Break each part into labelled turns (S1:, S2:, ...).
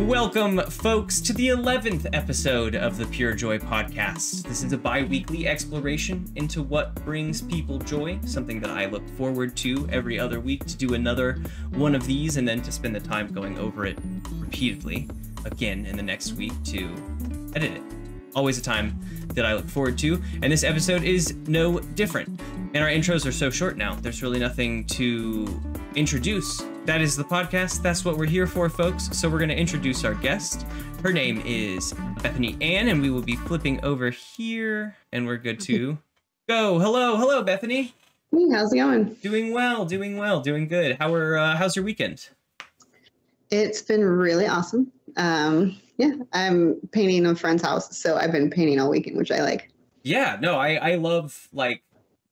S1: Welcome, folks, to the 11th episode of the PureJoy Podcast. This is a bi-weekly exploration into what brings people joy, something that I look forward to every other week to do another one of these and then to spend the time going over it repeatedly again in the next week to edit it. Always a time that I look forward to, and this episode is no different. And our intros are so short now, there's really nothing to introduce. That is the podcast. That's what we're here for, folks. So we're going to introduce our guest. Her name is Bethany Anne, and we will be flipping over here, and we're good to go. Hello, Bethany.
S2: Hey, how's it going?
S1: Doing well, doing good. How's your weekend?
S2: It's been really awesome. Yeah, I'm painting a friend's house, so I've been painting all weekend, which I like.
S1: Yeah, no, I love like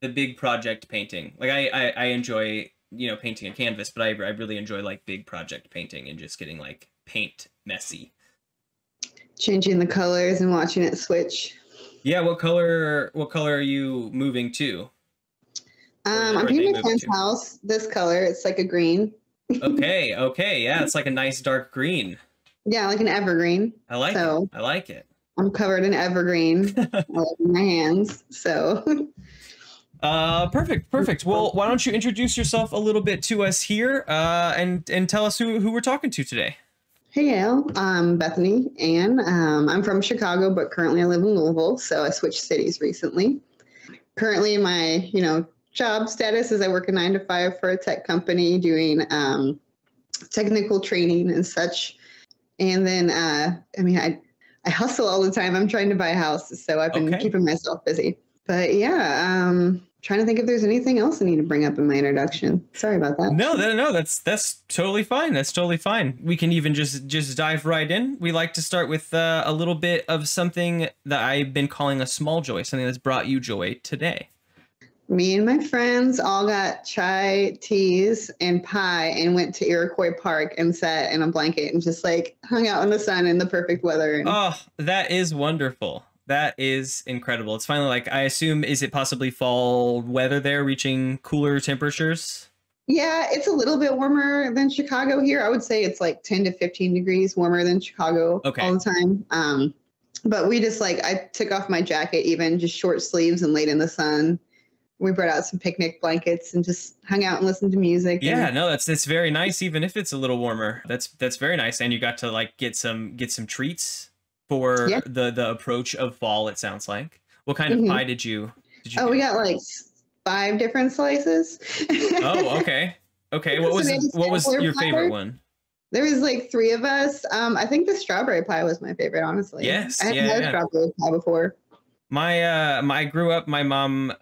S1: the big project painting. Like I enjoy, painting a canvas, but I really enjoy like big project painting and just getting like paint messy.
S2: Changing the colors and watching it switch.
S1: Yeah, what color are you moving to?
S2: I'm painting my friend's house this color. It's like a green. Okay,
S1: yeah, it's like a nice dark green.
S2: Yeah, like an evergreen.
S1: I like it.
S2: I'm covered in evergreen in my hands, so.
S1: Perfect. Well, why don't you introduce yourself a little bit to us here, and tell us who we're talking to today.
S2: Hey, Al. I'm Bethany Anne. I'm from Chicago, but currently I live in Louisville, so I switched cities recently. Currently, my job status is I work a 9-to-5 for a tech company doing technical training and such. And then, I hustle all the time. I'm trying to buy a house, so I've been keeping myself busy. But yeah, trying to think if there's anything else I need to bring up in my introduction. Sorry about that.
S1: No, that's totally fine. That's totally fine. We can even just dive right in. We like to start with a little bit of something that I've been calling a small joy, something that's brought you joy today.
S2: Me and my friends all got chai, teas, and pie and went to Iroquois Park and sat in a blanket and just like hung out in the sun in the perfect weather.
S1: Oh, that is wonderful. That is incredible. It's finally like, I assume, is it possibly fall weather there, reaching cooler temperatures?
S2: Yeah, it's a little bit warmer than Chicago here. I would say it's like 10 to 15 degrees warmer than Chicago all the time. But we just I took off my jacket, even just short sleeves, and laid in the sun. We brought out some picnic blankets and just hung out and listened to music.
S1: Yeah, no, that's very nice, even if it's a little warmer. That's very nice. And you got to like get some treats for the approach of fall, it sounds like. What kind of pie did you get?
S2: We got like 5 different slices.
S1: Oh, okay. What was your favorite one?
S2: There was like 3 of us. I think the strawberry pie was my favorite, honestly.
S1: Yes.
S2: I haven't had strawberry pie before.
S1: I grew up, my mom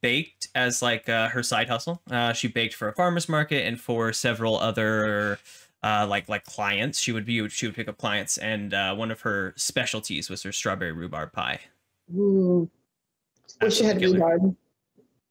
S1: baked as like her side hustle. She baked for a farmer's market and for several other like clients. She would pick up clients, and one of her specialties was her strawberry rhubarb pie.
S2: Ooh. Wish it had rhubarb.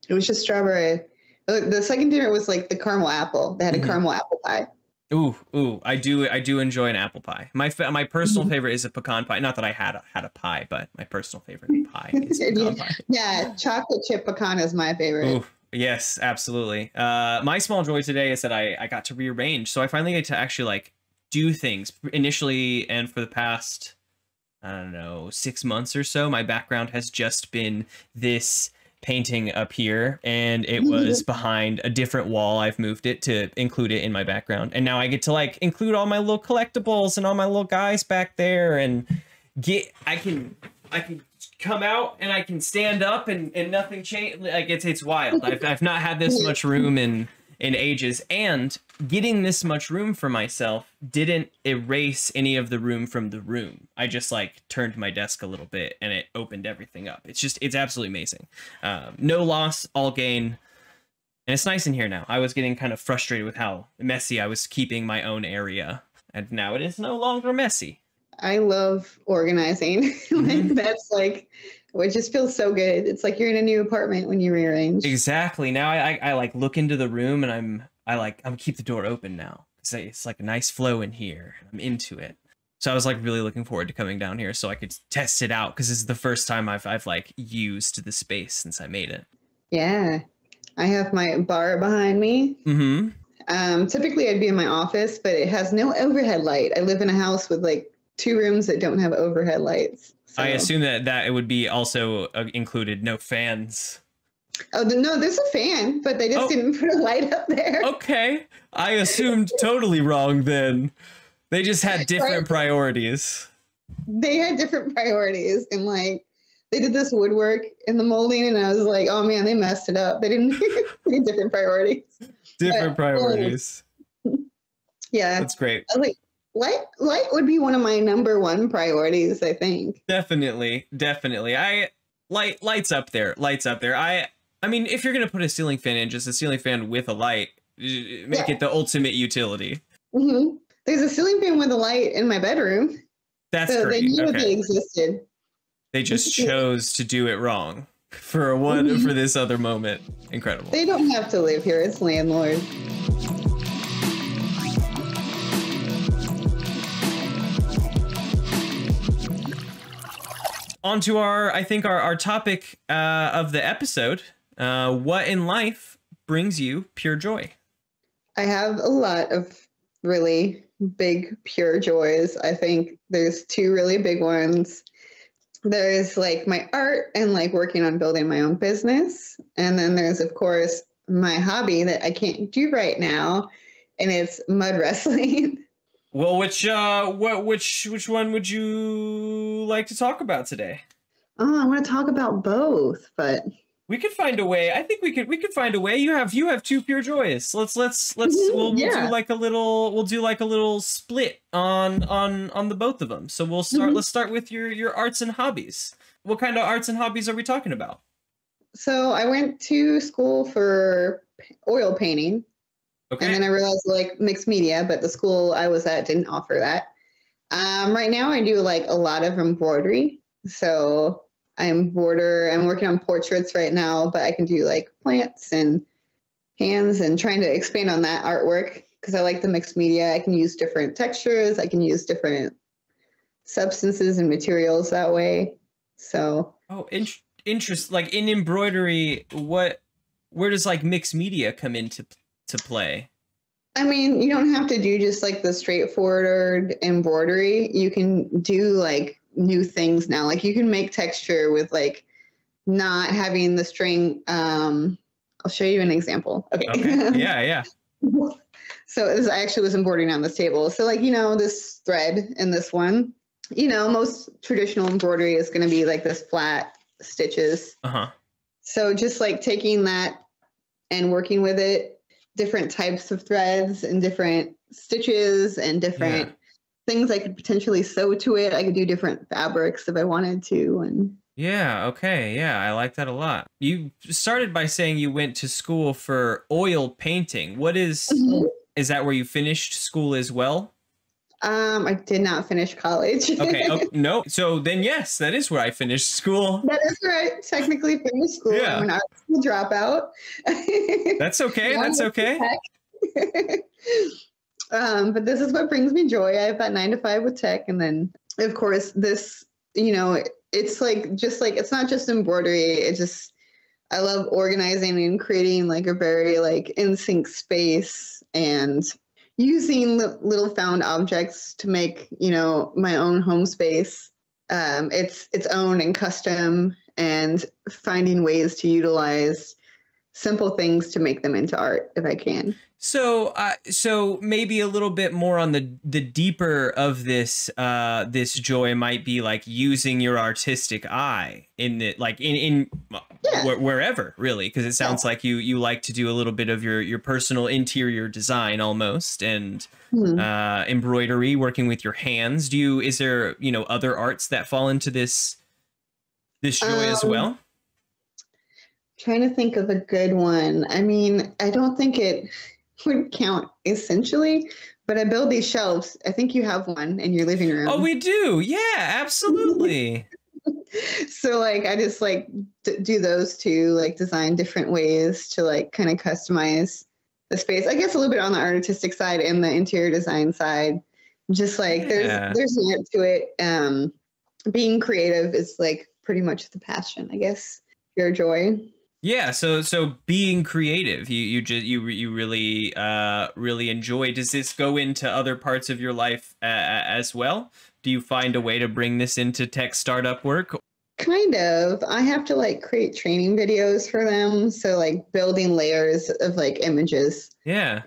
S2: It was just strawberry. The second dinner was like the caramel apple. They had a caramel apple pie.
S1: Ooh, I do enjoy an apple pie. My personal favorite is a pecan pie. Not that I had a pie, but my personal favorite pie is pecan pie.
S2: Yeah, chocolate chip pecan is my favorite.
S1: Ooh, yes, absolutely. My small joy today is that I got to rearrange. So I finally get to actually like do things. Initially, and for the past, I don't know, 6 months or so, my background has just been this painting up here, and it was behind a different wall. I've moved it to include it in my background, and now I get to like include all my little collectibles and all my little guys back there, and I can come out and I can stand up and nothing change. Like it's wild. I've not had this much room in ages, and getting this much room for myself didn't erase any of the room from the room. I just like turned my desk a little bit and it opened everything up. It's absolutely amazing. No loss, all gain. And it's nice in here now. I was getting kind of frustrated with how messy I was keeping my own area, and now it is no longer messy.
S2: I love organizing. That's like, it just feels so good. It's like you're in a new apartment when you rearrange.
S1: Exactly. Now I like look into the room, and I'm keep the door open now. It's like a nice flow in here. I'm into it. So I was like really looking forward to coming down here so I could test it out, because this is the first time I've like used the space since I made it.
S2: Yeah. I have my bar behind me. Typically I'd be in my office, but it has no overhead light. I live in a house with like 2 rooms that don't have overhead lights. So.
S1: I assume that it would be also included no fans.
S2: Oh, no, there's a fan, but they just didn't put a light up there.
S1: Okay. I assumed totally wrong then. They just had different priorities.
S2: They had different priorities, and like they did this woodwork in the molding, and I was like, oh man, they messed it up. They didn't they had different priorities.
S1: Different priorities.
S2: Yeah.
S1: That's great.
S2: Like light would be one of my number 1 priorities, I think. Definitely.
S1: Lights up there. I mean, if you're gonna put a ceiling fan in, just a ceiling fan with a light, make it the ultimate utility.
S2: Mm-hmm. There's a ceiling fan with a light in my bedroom.
S1: That's
S2: so
S1: great.
S2: They knew they existed.
S1: They just chose to do it wrong for this other moment. Incredible.
S2: They don't have to live here. It's landlord.
S1: On to our topic of the episode. What in life brings you pure joy?
S2: I have a lot of really big pure joys. I think there's 2 really big ones. There's like my art and like working on building my own business. And then there's, of course, my hobby that I can't do right now, and it's mud wrestling.
S1: Well, which one would you like to talk about today?
S2: Oh, I want to talk about both, but
S1: we could find a way. I think we could find a way. You have 2 pure joys. Let's we'll do like a little split on the both of them. So we'll start. Let's start with your arts and hobbies. What kind of arts and hobbies are we talking about?
S2: So I went to school for oil painting. Okay. And then I realized like mixed media, but the school I was at didn't offer that. Right now I do like a lot of embroidery. So I'm working on portraits right now, but I can do like plants and hands and trying to expand on that artwork because I like the mixed media. I can use different textures. I can use different substances and materials that way. So.
S1: Oh, interest. Like in embroidery, where does like mixed media come into play?
S2: I mean, you don't have to do just like the straightforward embroidery. You can do like new things now. Like you can make texture with like not having the string. I'll show you an example. Okay.
S1: Yeah.
S2: So I actually was embroidering on this table. So like, this thread in this one, most traditional embroidery is going to be like this flat stitches.
S1: Uh-huh.
S2: So just like taking that and working with it, different types of threads and different stitches and different things I could potentially sew to it. I could do different fabrics if I wanted to. And
S1: yeah, okay. Yeah, I like that a lot. You started by saying you went to school for oil painting. What is that where you finished school as well?
S2: I did not finish college.
S1: Okay. Oh, no. So then, yes, that is where I finished school.
S2: That is where I technically finished school.
S1: Yeah.
S2: I'm an art school dropout.
S1: That's okay. That's okay.
S2: But this is what brings me joy. I have that 9 to 5 with tech. And then, of course, this, it's like, it's not just embroidery. I love organizing and creating like a very like in sync space and using little found objects to make, my own home space. Its own and custom, and finding ways to utilize simple things to make them into art if I can.
S1: So maybe a little bit more on the deeper of this joy might be like using your artistic eye in it, like in wherever really, because it sounds like you like to do a little bit of your personal interior design almost, and embroidery, working with your hands. Is there other arts that fall into this joy as well?
S2: Trying to think of a good one. I mean, I don't think it would count essentially, but I build these shelves. I think you have one in your living room.
S1: Oh, we do. Yeah, absolutely.
S2: So like, I just like do those two, like design different ways to like kind of customize the space. I guess a little bit on the artistic side and the interior design side. Just like there's an art to it. Being creative is like pretty much the passion, I guess. Pure joy.
S1: Yeah, so being creative, you really really enjoy. Does this go into other parts of your life as well? Do you find a way to bring this into tech startup work?
S2: Kind of. I have to like create training videos for them. So like building layers of like images
S1: Yeah.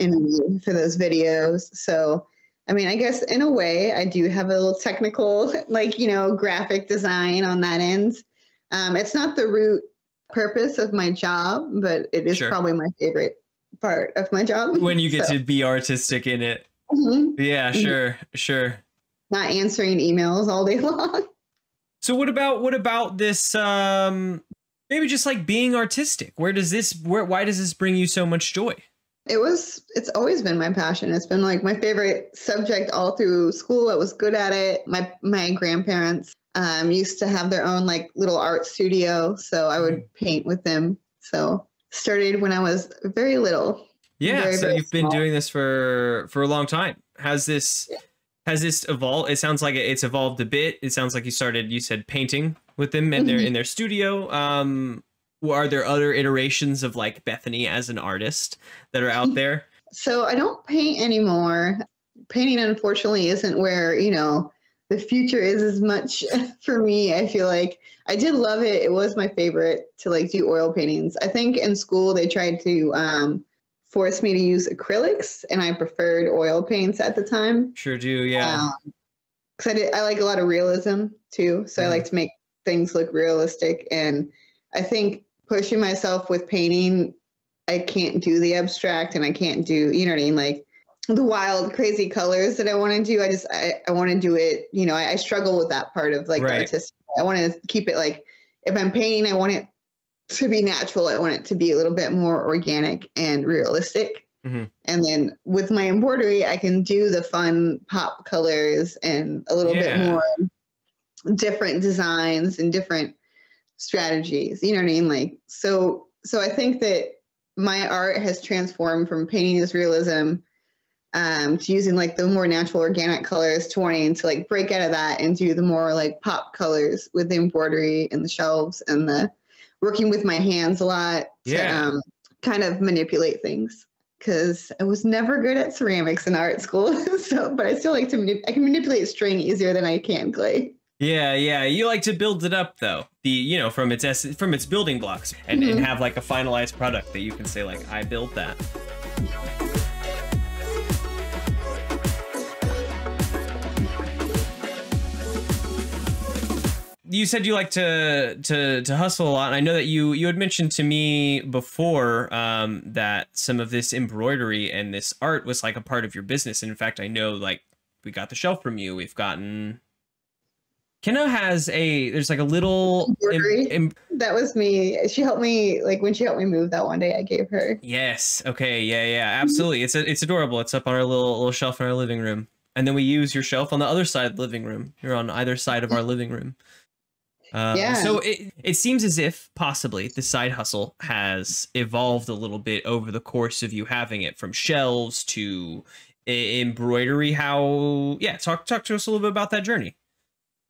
S2: for those videos. So, I mean, I guess in a way I do have a little technical, like, graphic design on that end. It's not the root purpose of my job, but it is probably my favorite part of my job.
S1: When you get to be artistic in it.
S2: Mm-hmm.
S1: Yeah, sure.
S2: Not answering emails all day long.
S1: So what about this maybe just like being artistic? Why does this bring you so much joy?
S2: It's always been my passion. It's been like my favorite subject all through school. I was good at it. My grandparents used to have their own like little art studio, so I would paint with them. So started when I was very little.
S1: Yeah,
S2: very,
S1: so
S2: very
S1: you've
S2: small.
S1: been doing this for a long time. Has this evolved? It sounds like it's evolved a bit. It sounds like you said painting with them in their studio. Are there other iterations of like Bethany as an artist that are out there?
S2: So I don't paint anymore. Painting, unfortunately, isn't where, the future is as much for me. I feel like I did love it. It was my favorite to like do oil paintings. I think in school they tried to force me to use acrylics, and I preferred oil paints at the time.
S1: Sure do, yeah.
S2: Because I like a lot of realism too. So I like to make things look realistic. And I think pushing myself with painting, I can't do the abstract, and I can't do, you know what I mean? Like the wild, crazy colors that I want to do. I want to do it, I struggle with that part of like the artistic. I want to keep it like, if I'm painting, I want it to be natural. I want it to be a little bit more organic and realistic. Mm-hmm. And then with my embroidery, I can do the fun pop colors and a little bit more different designs and different strategies. You know what I mean? Like, so I think that my art has transformed from painting as realism to using like the more natural organic colors, to wanting to like break out of that and do the more like pop colors with the embroidery and the shelves and the working with my hands a lot to kind of manipulate things, because I was never good at ceramics in art school. But I still like to I can manipulate string easier than I can clay.
S1: Yeah. You like to build it up though, from its building blocks, and have like a finalized product that you can say like, I built that. You said you like to hustle a lot, and I know that you had mentioned to me before that some of this embroidery and this art was like a part of your business. And in fact, I know like we got the shelf from you. We've gotten Kenna there's like a little
S2: that was me. She helped me, like when she helped me move that one day, I gave her.
S1: Yes. Okay. Yeah. Absolutely. It's adorable. It's up on our little shelf in our living room, and then we use your shelf on the other side of the living room. You're on either side of our living room. So it seems as if possibly the side hustle has evolved a little bit over the course of you having it, from shelves to embroidery. Talk to us a little bit about that journey.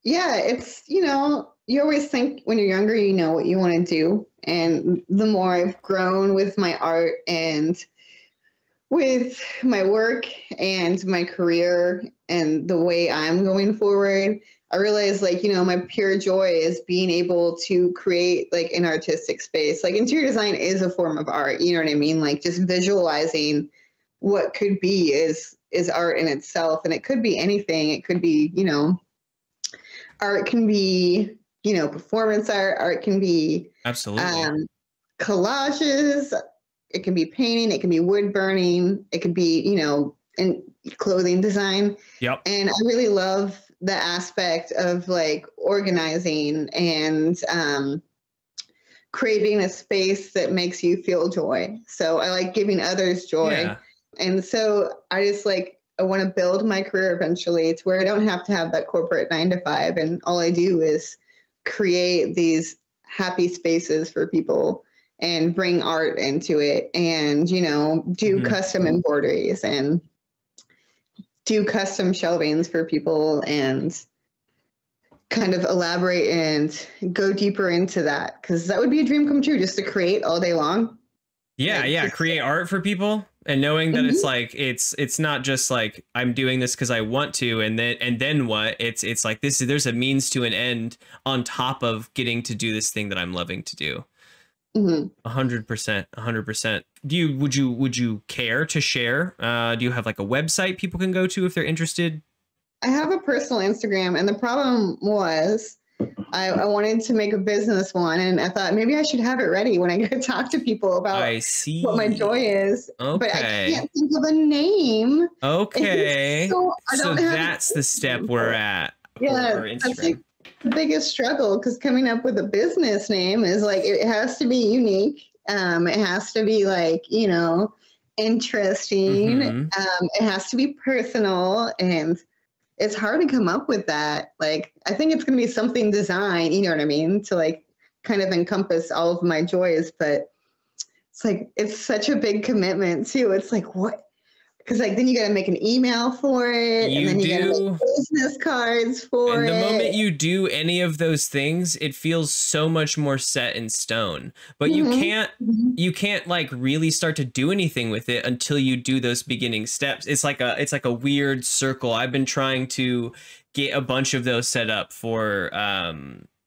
S2: Yeah, it's, you always think when you're younger, you know what you want to do. And the more I've grown with my art and with my work and my career and the way I'm going forward, I realized like, my pure joy is being able to create like an artistic space. Like interior design is a form of art. You know what I mean? Like just visualizing what could be is art in itself. And it could be anything. It could be, art can be, performance art. Art can be
S1: absolutely
S2: collages. It can be painting. It can be wood burning. It could be, in clothing design.
S1: Yep.
S2: And I really love the aspect of like organizing and creating a space that makes you feel joy. So I like giving others joy. Yeah. And so I want to build my career eventually to where I don't have to have that corporate 9-to-5. And all I do is create these happy spaces for people and bring art into it and, do custom embroideries and do custom shelvings for people and kind of elaborate and go deeper into that, because that would be a dream come true, just to create all day long.
S1: Yeah,
S2: Like,
S1: yeah, create art for people, and knowing that it's like it's not just like I'm doing this because I want to, and then what? It's like there's a means to an end on top of getting to do this thing that I'm loving to do. 100%, 100%. Would you care to share? Do you have like a website people can go to if they're interested?
S2: I have a personal Instagram, and the problem was I wanted to make a business one, and I thought maybe I should have it ready when I go talk to people about what my joy is.
S1: Okay.
S2: But I can't think of a name.
S1: Okay. So that's the step we're at.
S2: Yeah, that's like the biggest struggle, because coming up with a business name is like, it has to be unique. It has to be like, you know, interesting. It has to be personal, and it's hard to come up with that. Like, I think it's going to be something design, you know what I mean? To like kind of encompass all of my joys, but it's like, it's such a big commitment too. It's like, what? Because like, then you got to make an email for it, and then you got to make business cards for it.
S1: And the moment you do any of those things, it feels so much more set in stone. But you can't like really start to do anything with it until you do those beginning steps. It's like a weird circle. I've been trying to get a bunch of those set up for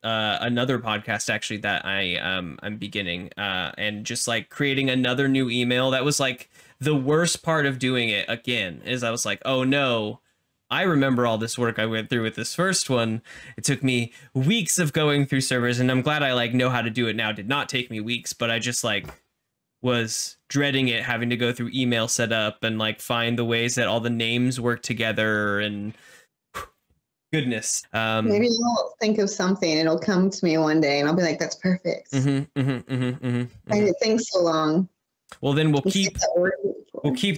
S1: another podcast actually that I'm beginning, and just like creating another new email. That was like the worst part of doing it again, is I was like, oh no, I remember all this work I went through with this first one. It took me weeks of going through servers, and I'm glad I like know how to do it now. It did not take me weeks, but I just like was dreading it, having to go through email setup and like find the ways that all the names work together, and goodness.
S2: Maybe I'll think of something. It'll come to me one day, and I'll be like, that's perfect. And it takes so long.
S1: Well, then we'll keep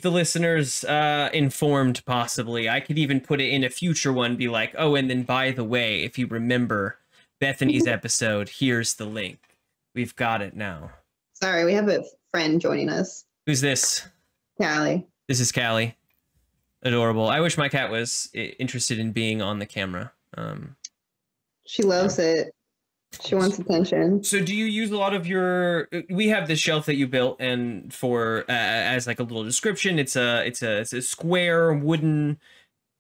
S1: the listeners informed, possibly. I could even put it in a future one, be like, oh, and then by the way, if you remember Bethany's episode, here's the link. We've got it now.
S2: Sorry, we have a friend joining us.
S1: Who's this?
S2: Callie.
S1: This is Callie. Adorable. I wish my cat was interested in being on the camera.
S2: She loves it. She wants attention.
S1: So do you use a lot of your, we have this shelf that you built, and for as like a little description, it's a square wooden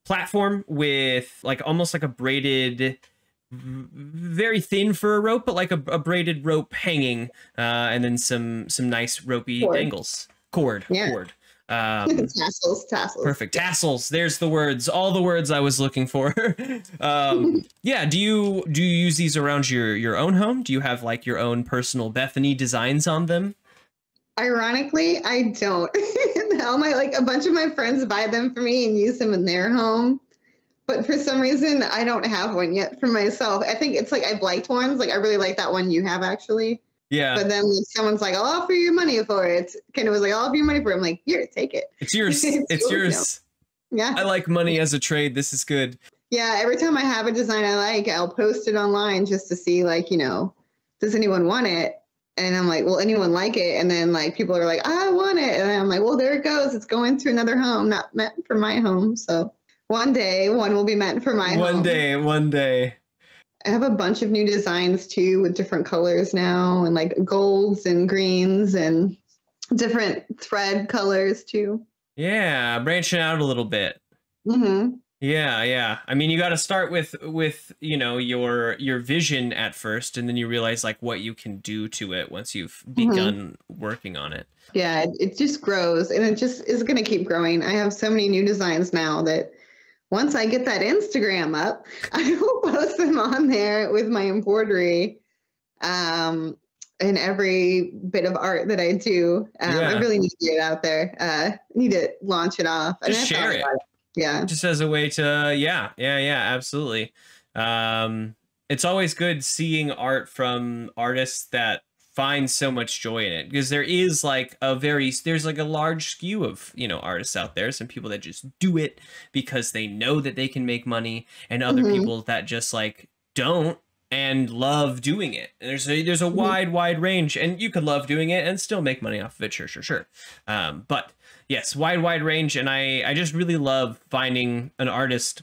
S1: platform with like almost like a braided, very thin for a rope, but like a braided rope hanging, and then some nice ropey angles. Cord. Tassels. Perfect. Tassels. There's the words. All the words I was looking for. Yeah. Do you use these around your own home? Do you have like your own personal Bethany designs on them?
S2: Ironically, I don't. A bunch of my friends buy them for me and use them in their home. But for some reason, I don't have one yet for myself. I think it's like I've liked ones. Like I really like that one you have actually. Yeah. But then someone's like, I'll offer you money for it. Kind of was like, I'll offer you money for it. I'm like, here, take it.
S1: It's yours. It's yours.
S2: Yeah.
S1: I like money as a trade. This is good.
S2: Yeah. Every time I have a design I like, I'll post it online just to see, like, you know, does anyone want it? And I'm like, will anyone like it? And then like people are like, I want it. And I'm like, well, there it goes. It's going to another home, not meant for my home. So one day one will be meant for my home.
S1: One day.
S2: I have a bunch of new designs too, with different colors now, and like golds and greens and different thread colors too.
S1: Yeah, branching out a little bit. Yeah. I mean, you got to start with you know your vision at first, and then you realize like what you can do to it once you've begun working on it.
S2: Yeah, it just grows, and it just is going to keep growing. I have so many new designs now that once I get that Instagram up, I will post them on there with my embroidery and every bit of art that I do. I really need to get it out there. I need to launch it off.
S1: Just share it.
S2: Yeah.
S1: Just as a way to, yeah, absolutely. It's always good seeing art from artists that find so much joy in it, because there's like a large skew of, you know, artists out there. Some people that just do it because they know that they can make money, and other people that just like don't and love doing it. And there's a wide range, and you could love doing it and still make money off of it. Sure. But yes, wide range. And I just really love finding an artist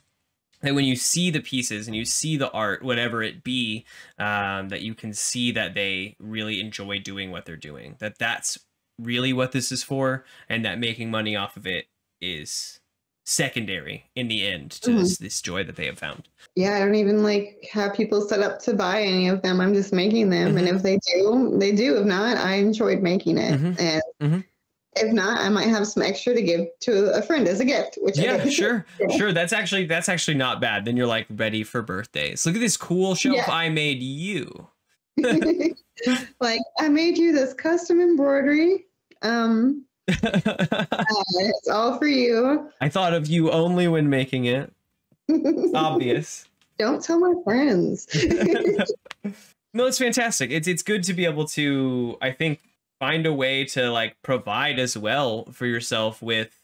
S1: that when you see the pieces and you see the art, whatever it be, that you can see that they really enjoy doing what they're doing, that's really what this is for, and that making money off of it is secondary in the end to this joy that they have found.
S2: Yeah, I don't even like have people set up to buy any of them. I'm just making them, and if they do, they do. If not, I enjoyed making it, and if not, I might have some extra to give to a friend as a gift. Which
S1: sure. That's actually not bad. Then you're like ready for birthdays. Look at this cool shelf I made you.
S2: Like, I made you this custom embroidery. It's all for you.
S1: I thought of you only when making it. Obvious.
S2: Don't tell my friends.
S1: No, it's fantastic. It's good to be able to, I think, find a way to like provide as well for yourself with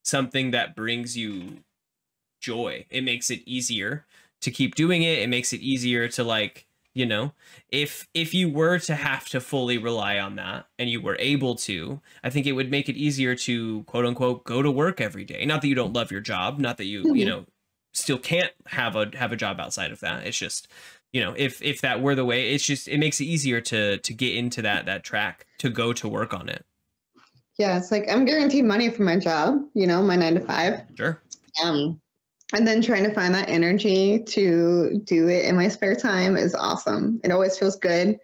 S1: something that brings you joy. It makes it easier to keep doing it. It makes it easier to, like, you know, if you were to have to fully rely on that and you were able to, I think it would make it easier to, quote unquote, go to work every day. Not that you don't love your job, not that you, you know, still can't have a job outside of that. It's just, you know, if that were the way, it's just, it makes it easier to get into that track, to go to work on it.
S2: Yeah, it's like I'm guaranteed money for my job, you know, my 9 to 5.
S1: Sure.
S2: And then trying to find that energy to do it in my spare time is awesome. It always feels good.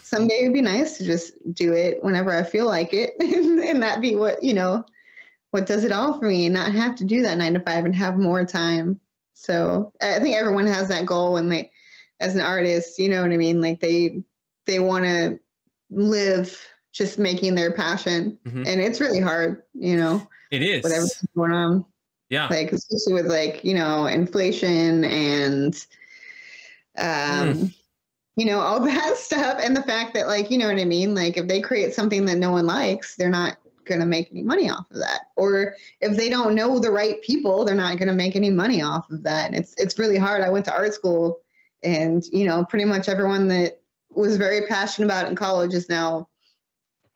S2: Someday it'd be nice to just do it whenever I feel like it, and that be what, you know, what does it all for me, and not have to do that 9 to 5 and have more time. So I think everyone has that goal when they, as an artist, you know what I mean? Like they want to live just making their passion, and it's really hard, you know. It is. Whatever's going on. Yeah. Like, especially with, like, you know, inflation and, you know, all that stuff. And the fact that, like, you know what I mean? Like, if they create something that no one likes, they're not going to make any money off of that. Or if they don't know the right people, they're not going to make any money off of that. And it's really hard. I went to art school, and, you know, pretty much everyone that was very passionate about it in college is now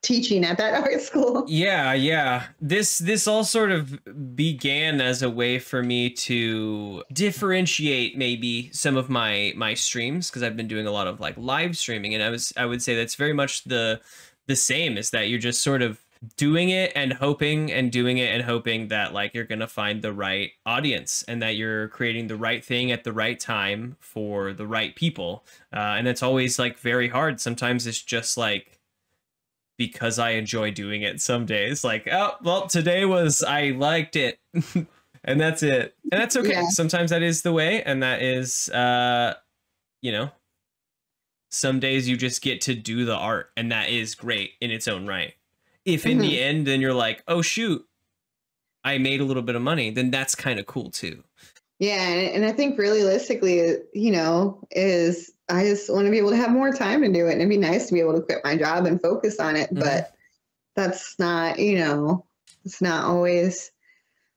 S2: teaching at that art school. Yeah. This all sort of began as a way for me to differentiate maybe some of my streams, because I've been doing a lot of, like, live streaming, and I would say that's very much the same, is that you're just sort of doing it and hoping, and doing it and hoping that, like, you're gonna find the right audience, and that you're creating the right thing at the right time for the right people, and it's always, like, very hard. Sometimes it's just like, because I enjoy doing it. Some days, like, oh, well, today was, I liked it. And that's it. And that's okay. Yeah. Sometimes that is the way. And that is, you know, some days you just get to do the art, and that is great in its own right. If in the end, then you're like, oh, shoot, I made a little bit of money, then that's kind of cool too. Yeah. And I think realistically, you know, is I just want to be able to have more time to do it. And it'd be nice to be able to quit my job and focus on it. But that's not, you know, it's not always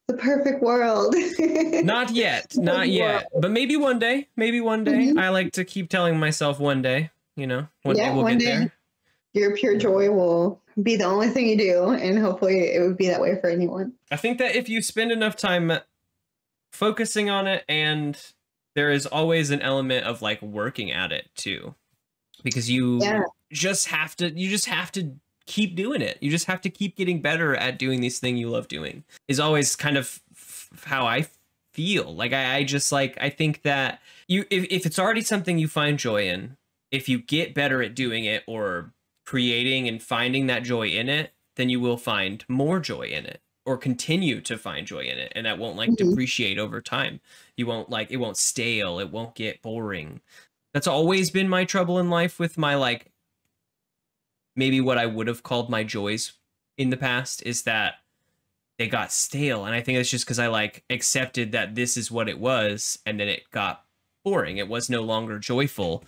S2: the perfect world. Not yet. Not yet. But maybe one day. Maybe one day. I like to keep telling myself one day, you know, one day we'll get there. Your PureJoy will be the only thing you do. And hopefully it would be that way for anyone. I think that if you spend enough time focusing on it, and there is always an element of, like, working at it too, because you just have to keep doing it. You just have to keep getting better at doing this thing you love doing, is always kind of how I feel. Like, I just, like, I think that if it's already something you find joy in, if you get better at doing it or creating and finding that joy in it, then you will find more joy in it, or continue to find joy in it, and that won't, like, depreciate over time. You won't, like, it won't stale, it won't get boring. That's always been my trouble in life with my, like, maybe what I would have called my joys in the past, is that they got stale. And I think it's just because I, like, accepted that this is what it was, and then it got boring. It was no longer joyful.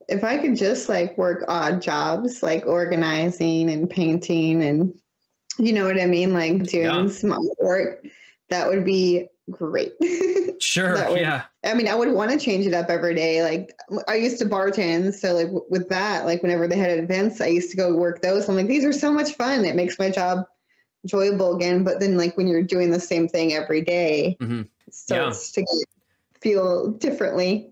S2: If I could just, like, work odd jobs, like organizing and painting, and you know what I mean? Like, doing small work, that would be great. Sure. I mean, I would want to change it up every day. Like, I used to bartend. So, like, with that, like, whenever they had events, I used to go work those. I'm like, these are so much fun. It makes my job enjoyable again. But then, like, when you're doing the same thing every day, it starts to get feel differently.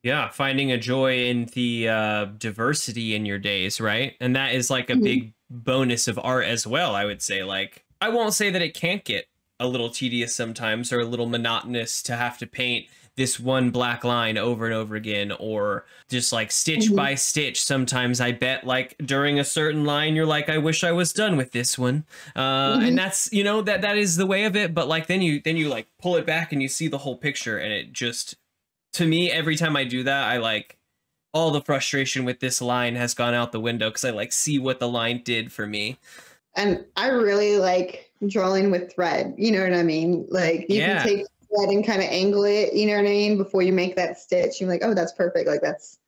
S1: Yeah, finding a joy in the diversity in your days, right? And that is like a big bonus of art as well, I would say. Like, I won't say that it can't get a little tedious sometimes or a little monotonous to have to paint this one black line over and over again, or just like stitch by stitch. Sometimes I bet like during a certain line, you're like, I wish I was done with this one. And that's, you know, that is the way of it. But like, then you like pull it back and you see the whole picture, and it just, to me, every time I do that, I like, all the frustration with this line has gone out the window because I like see what the line did for me.
S2: And I really like drawing with thread. You know what I mean? Like you can take thread and kind of angle it, you know what I mean? Before you make that stitch, you're like, oh, that's perfect. Like that's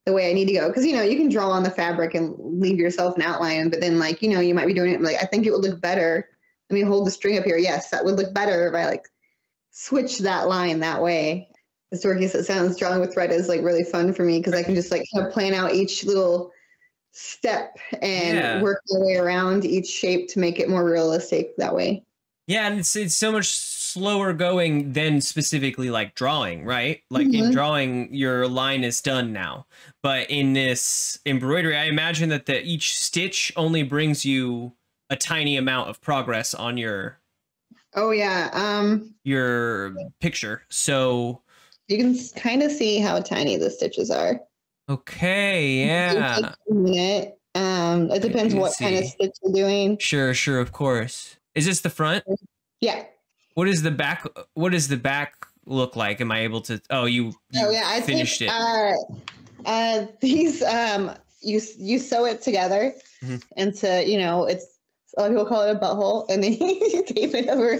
S2: the way I need to go. Cause you know, you can draw on the fabric and leave yourself an outline, but then like, you know, you might be doing it like, I think it would look better. Let me hold the string up here. Yes, that would look better if I like switch that line that way. As dorky as it sounds, drawing with thread is like really fun for me because I can just like kind of plan out each little step and work my way around each shape to make it more realistic that way. Yeah,
S1: and it's so much slower going than specifically like drawing, right? Like in drawing, your line is done now. But in this embroidery, I imagine that each stitch only brings you a tiny amount of progress on your your picture. So
S2: you can kind of see how tiny the stitches are.
S1: Okay, yeah.
S2: It depends what kind of stitch you're doing.
S1: Sure, of course. Is this the front?
S2: Yeah.
S1: What is the back? What does the back look like? Am I able to? I finished it.
S2: These you sew it together into, you know, it's, a lot of people call it a butthole, and then you tape it over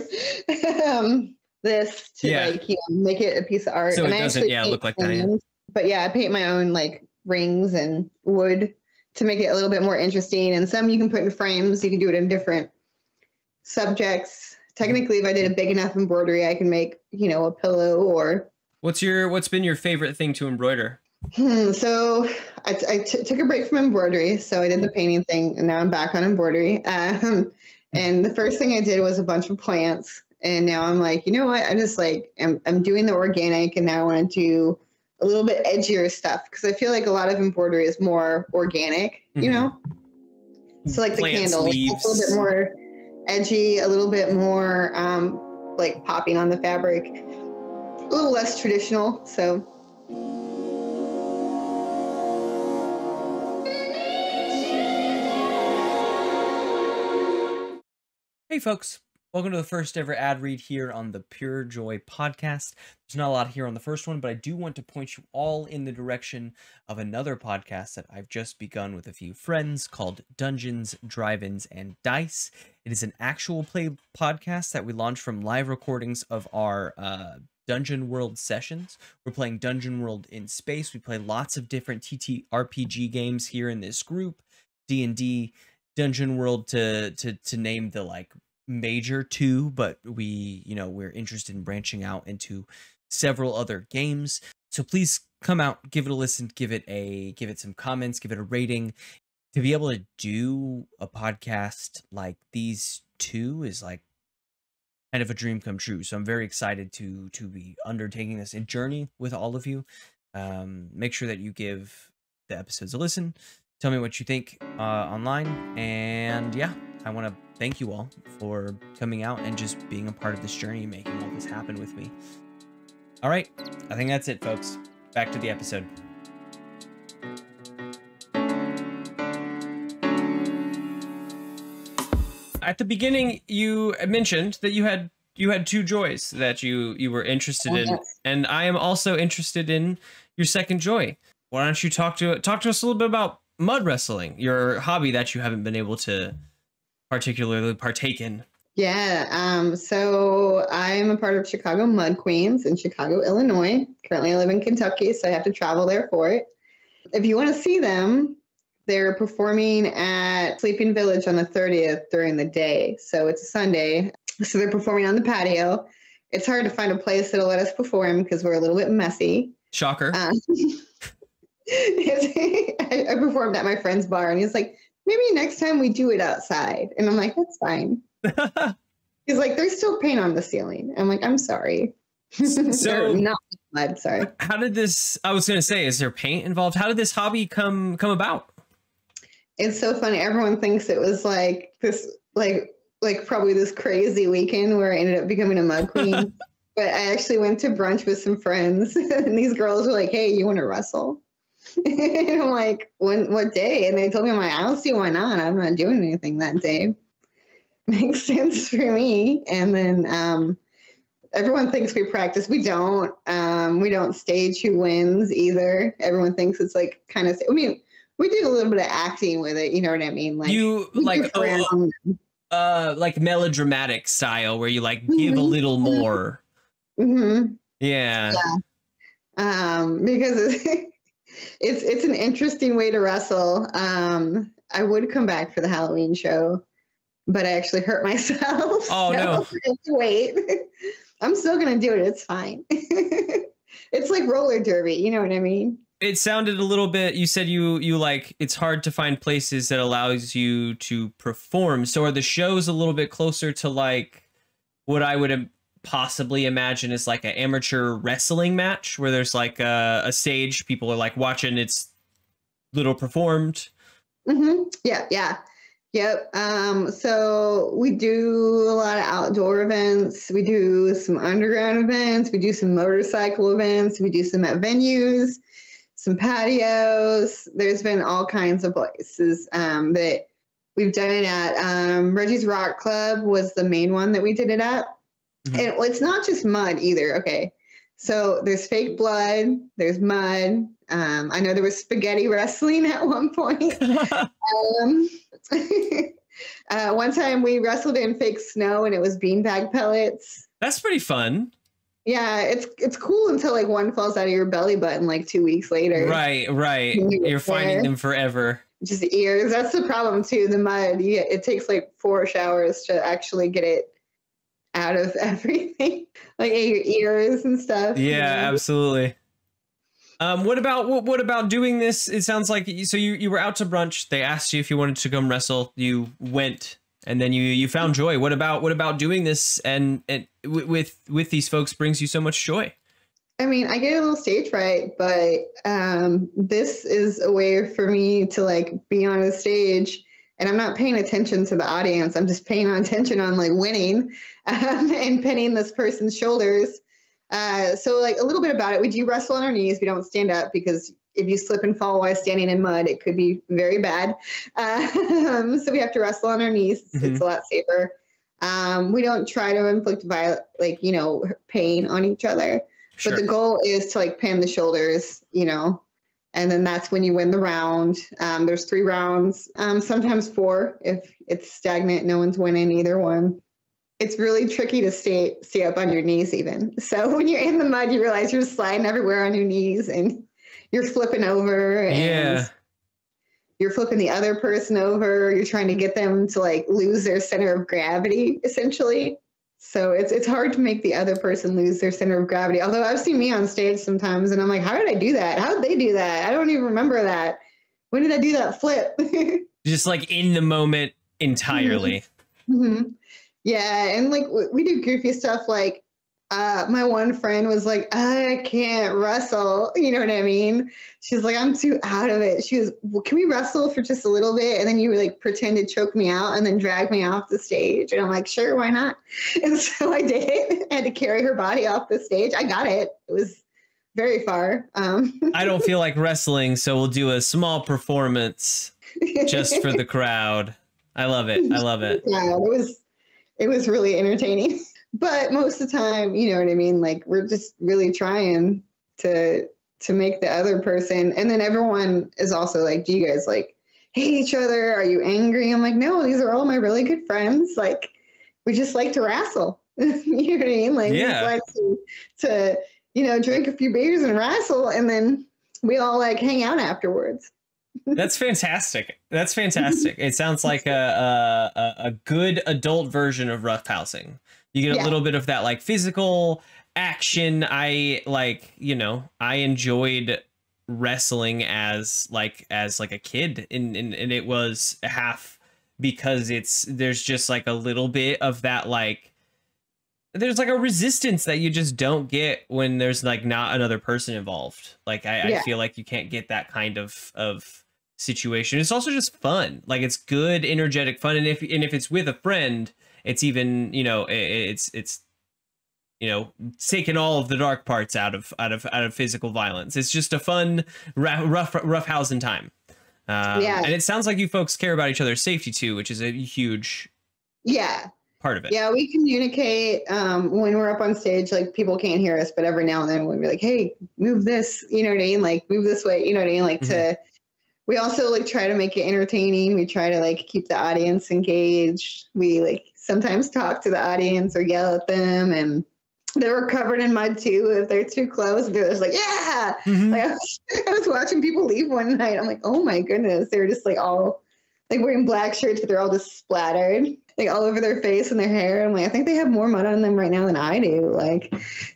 S2: this to like, you know, make it a piece of art.
S1: So
S2: and
S1: it doesn't look like that. Yeah.
S2: But yeah, I paint my own like rings and wood to make it a little bit more interesting. And some you can put in frames. You can do it in different subjects. Technically, if I did a big enough embroidery, I can make, you know, a pillow or. What's
S1: been your favorite thing to embroider?
S2: So I took a break from embroidery. So I did the painting thing, and now I'm back on embroidery. And the first thing I did was a bunch of plants. And now I'm like, you know what? I just like, I'm doing the organic, and now I want to do a little bit edgier stuff because I feel like a lot of embroidery is more organic, you know? So like the candle, like, a little bit more edgy, a little bit more like popping on the fabric, a little less traditional. So.
S1: Hey folks. Welcome to the first ever ad read here on the PureJoy Podcast. There's not a lot here on the first one, but I do want to point you all in the direction of another podcast that I've just begun with a few friends called Dungeons, Drive-Ins, and Dice. It is an actual play podcast that we launched from live recordings of our Dungeon World sessions. We're playing Dungeon World in space. We play lots of different TTRPG games here in this group. D&D, Dungeon World to name the like major two, but we're interested in branching out into several other games. So please come out, give it a listen, give it some comments, give it a rating. To be able to do a podcast like these two is like kind of a dream come true. So I'm very excited to be undertaking this journey with all of you. Make sure that you give the episodes a listen. Tell me what you think online, and yeah, I want to thank you all for coming out and just being a part of this journey, making all this happen with me. All right, I think that's it, folks. Back to the episode. At the beginning, you mentioned that you had two joys that you were interested in, and I am also interested in your second joy. Why don't you talk to us a little bit about mud wrestling, your hobby that you haven't been able to particularly partake in?
S2: Yeah, so I'm a part of Chicago Mud Queens in Chicago, Illinois. Currently I live in Kentucky, so I have to travel there for it. If you want to see them, they're performing at Sleeping Village on the 30th during the day. So it's a Sunday. So they're performing on the patio. It's hard to find a place that'll let us perform because we're a little bit messy.
S1: Shocker.
S2: I performed at my friend's bar, and he's like, maybe next time we do it outside. And I'm like, that's fine. He's like, there's still paint on the ceiling. I'm like, I'm sorry.
S1: So
S2: not mud, sorry.
S1: How did this, I was going to say, is there paint involved? How did this hobby come about?
S2: It's so funny. Everyone thinks it was like this, like probably this crazy weekend where I ended up becoming a mud queen. But I actually went to brunch with some friends, and these girls were like, "Hey, you want to wrestle?" And I'm like, what day? And they told me, I'm like, I don't see why not. I'm not doing anything that day. Makes sense for me. And then everyone thinks we practice. We don't. We don't stage who wins either. Everyone thinks it's like kind of, I mean, we do a little bit of acting with it. You know what I mean? Like
S1: you like melodramatic style where you like give a little more.
S2: Mm-hmm.
S1: Yeah.
S2: Because it's an interesting way to wrestle. I would come back for the Halloween show, but I actually hurt myself.
S1: Oh,
S2: so
S1: no.
S2: Wait. I'm still going to do it. It's fine. It's like roller derby. You know what I mean?
S1: It sounded a little bit, you said you like, it's hard to find places that allows you to perform. So are the shows a little bit closer to like what I would possibly imagine is like an amateur wrestling match where there's like a stage, people are like watching, it's little performed?
S2: Mm-hmm. Yeah. Yep. So we do a lot of outdoor events. We do some underground events. We do some motorcycle events. We do some at venues, some patios. There's been all kinds of places that we've done it at. Reggie's Rock Club was the main one that we did it at. Mm-hmm. And it's not just mud either. Okay. So there's fake blood, there's mud. I know there was spaghetti wrestling at one point. One time we wrestled in fake snow and it was beanbag pellets.
S1: That's pretty fun.
S2: Yeah, it's cool until like one falls out of your belly button like 2 weeks later.
S1: Right. You're finding them forever.
S2: Just ears. That's the problem too. The mud. It takes like 4 showers to actually get it out of everything, like your ears and stuff.
S1: Yeah, absolutely. What about doing this? It sounds like you were out to brunch. They asked you if you wanted to come wrestle. You went, and then you found joy. What about doing this and with these folks brings you so much joy?
S2: I mean, I get a little stage fright, but this is a way for me to like be on a stage. And I'm not paying attention to the audience. I'm just paying attention on like winning and pinning this person's shoulders. So like a little bit about it. We do wrestle on our knees. We don't stand up because if you slip and fall while standing in mud, it could be very bad. So we have to wrestle on our knees. Mm-hmm. It's a lot safer. We don't try to inflict pain on each other. Sure. But the goal is to like pin the shoulders, and then that's when you win the round. There's 3 rounds, sometimes 4 if it's stagnant, no one's winning either one. It's really tricky to stay up on your knees even. So when you're in the mud, you realize you're sliding everywhere on your knees and you're flipping over and you're flipping the other person over. You're trying to get them to like lose their center of gravity essentially. So it's hard to make the other person lose their center of gravity. Although I've seen me on stage sometimes and I'm like, how did I do that? How did they do that? I don't even remember that. When did I do that flip?
S1: Just like in the moment entirely.
S2: Mm-hmm. Yeah. And like we do goofy stuff. Like my one friend was like, I can't wrestle. You know what I mean? She's like, I'm too out of it. She was, well, can we wrestle for just a little bit? And then you like pretend to choke me out and then drag me off the stage. And I'm like, sure, why not? And so I did. I had to carry her body off the stage. I got it. It was very far.
S1: I don't feel like wrestling, so we'll do a small performance just for the crowd. I love it.
S2: Yeah, it was really entertaining. But most of the time, you know what I mean? Like we're just really trying to make the other person. And then everyone is also like, do you guys like hate each other? Are you angry? I'm like, no, these are all my really good friends. Like we just like to wrestle. You know what I mean? Like we just like to drink a few beers and wrestle, and then we all like hang out afterwards.
S1: That's fantastic. It sounds like a good adult version of roughhousing. You get a little bit of that like physical action. I enjoyed wrestling as a kid, and it was half because there's just like a little bit of that like there's like a resistance that you just don't get when there's like not another person involved. Like I feel like you can't get that kind of situation. It's also just fun. Like it's good, energetic fun. And if it's with a friend, it's even, you know, it's you know, taking all of the dark parts out of physical violence. It's just a fun, rough housing time. And it sounds like you folks care about each other's safety too, which is a huge part of it.
S2: Yeah, we communicate when we're up on stage. Like people can't hear us, but every now and then we'll be like, "Hey, move this," you know what I mean? Like move this way, you know what I mean? Like we also like try to make it entertaining. We try to like keep the audience engaged. We like sometimes talk to the audience or yell at them, and they were covered in mud too if they're too close. They're just like, yeah. Like, I was watching people leave one night. I'm like, oh my goodness. They were just like all like wearing black shirts, but they're all just splattered like all over their face and their hair. I'm like, I think they have more mud on them right now than I do. Like,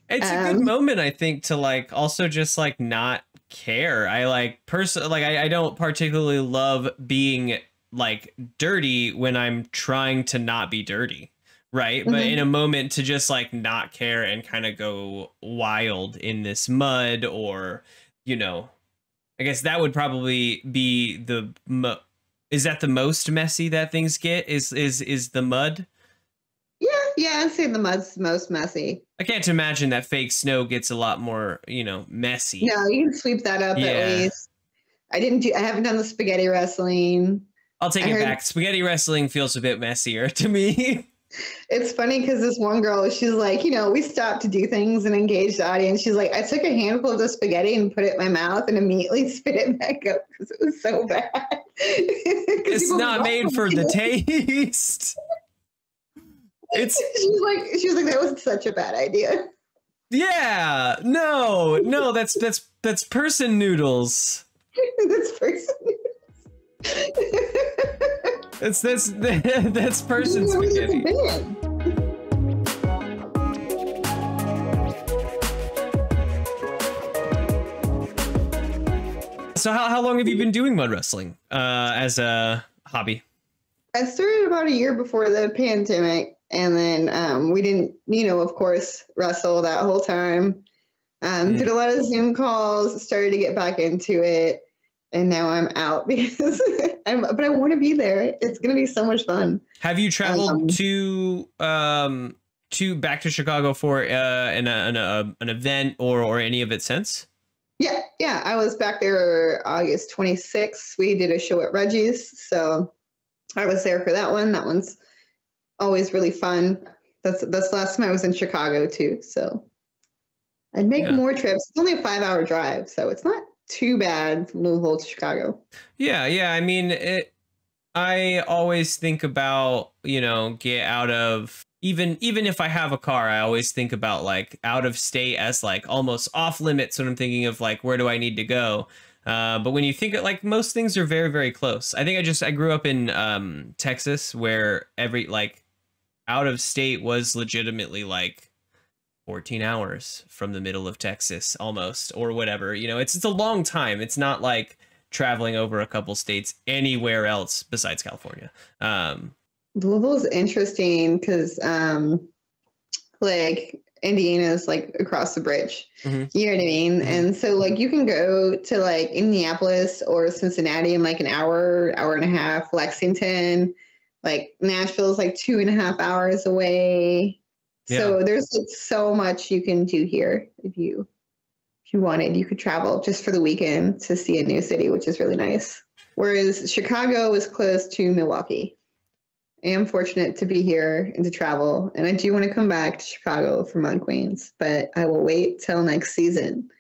S1: it's a good moment, I think, to like also just like not care. I like I don't particularly love being like dirty when I'm trying to not be dirty. Right. But in a moment to just like not care and kind of go wild in this mud, or, you know, I guess that would probably be is that the most messy that things get is the mud? Yeah, I'd say the mud's most messy. I can't imagine that fake snow gets a lot more, you know, messy. No, you can sweep that up at least. I haven't done the spaghetti wrestling. I'll take it back. Spaghetti wrestling feels a bit messier to me. It's funny because this one girl, she's like, you know, we stopped to do things and engage the audience. She's like, I took a handful of the spaghetti and put it in my mouth and immediately spit it back up because it was so bad. It's not made for the taste. She was like, that was such a bad idea. Yeah, no, that's person noodles. That's person noodles. That's person spaghetti. So how long have you been doing mud wrestling as a hobby? I started about a year before the pandemic, and then we didn't, you know, of course, wrestle that whole time. Did a lot of Zoom calls, started to get back into it. And now I'm out because but I want to be there. It's going to be so much fun. Have you traveled to back to Chicago for an event or any of it since? Yeah. I was back there August 26th. We did a show at Reggie's, so I was there for that one. That one's always really fun. That's the last time I was in Chicago too. So I'd make more trips. It's only a 5-hour drive, so it's not too bad from Louisville to Chicago. Yeah. I mean, I always think about, you know, get out of, even if I have a car, I always think about like out of state as like almost off limits when I'm thinking of like, where do I need to go? But when you think of like most things are very, very close. I think I grew up in Texas, where every like out of state was legitimately like 14 hours from the middle of Texas almost, or whatever, you know, it's a long time. It's not like traveling over a couple states anywhere else besides California. Louisville is interesting because like Indiana's like across the bridge, you know what I mean? And so like you can go to like Indianapolis or Cincinnati in like an hour and a half. Lexington, like Nashville's like 2.5 hours away. So there's like so much you can do here. If you wanted, you could travel just for the weekend to see a new city, which is really nice. Whereas Chicago is close to Milwaukee. I am fortunate to be here and to travel, and I do want to come back to Chicago for Mud Queens, but I will wait till next season.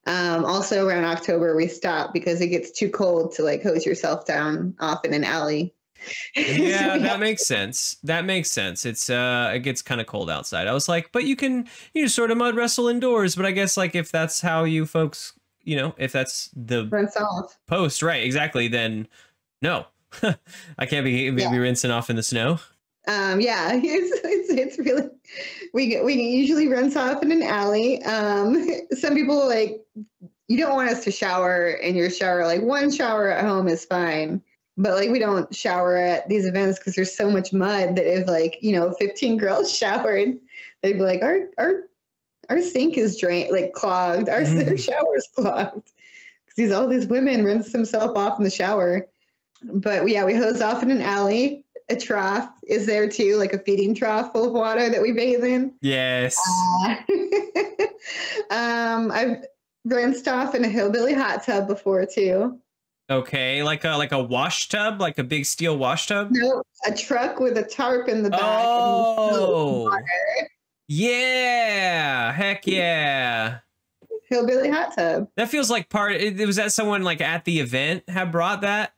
S1: Also around October, we stop because it gets too cold to like hose yourself down off in an alley. Yeah, that makes sense. It's it gets kind of cold outside. I was like, but you sort of mud wrestle indoors. But I guess like if that's how you folks, you know, if that's the rinse off post, right? Exactly. Then no, I can't be rinsing off in the snow. Yeah, it's really we usually rinse off in an alley. Some people like, you don't want us to shower in your shower. Like one shower at home is fine.
S2: But like we don't shower at these events because there's so much mud that if like, 15 girls showered, they'd be like, our sink is drained, like clogged. Our shower's clogged. Because all these women rinse themselves off in the shower. But yeah, we hose off in an alley. A trough is there too, like a feeding trough full of water that we bathe in.
S1: Yes.
S2: I've rinsed off in a Hillbilly hot tub before too.
S1: Okay, like a wash tub, like a big steel wash tub?
S2: No, a truck with a tarp in the back.
S1: Oh, yeah. Heck yeah.
S2: Hillbilly hot tub.
S1: That feels like was that someone like at the event had brought that?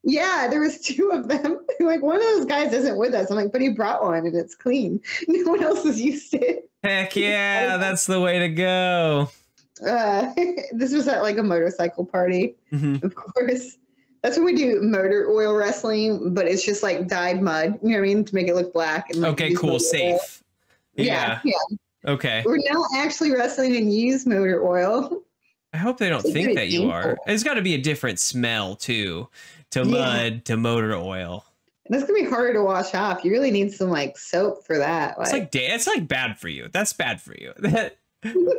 S2: Yeah, there was 2 of them. Like one of those guys isn't with us. I'm like, but he brought one and it's clean. No one else has used it.
S1: Heck yeah, that's the way to go.
S2: This was at like a motorcycle party, of course. That's when we do motor oil wrestling, but it's just like dyed mud, you know what I mean, to make it look black. And, like,
S1: okay, cool, safe.
S2: Yeah.
S1: Okay.
S2: We're not actually wrestling and use motor oil.
S1: I hope they don't think that you are. It's got to be a different smell too, to mud, to motor oil.
S2: And it's gonna be harder to wash off. You really need some like soap for that.
S1: It's like bad for you. That's bad for you.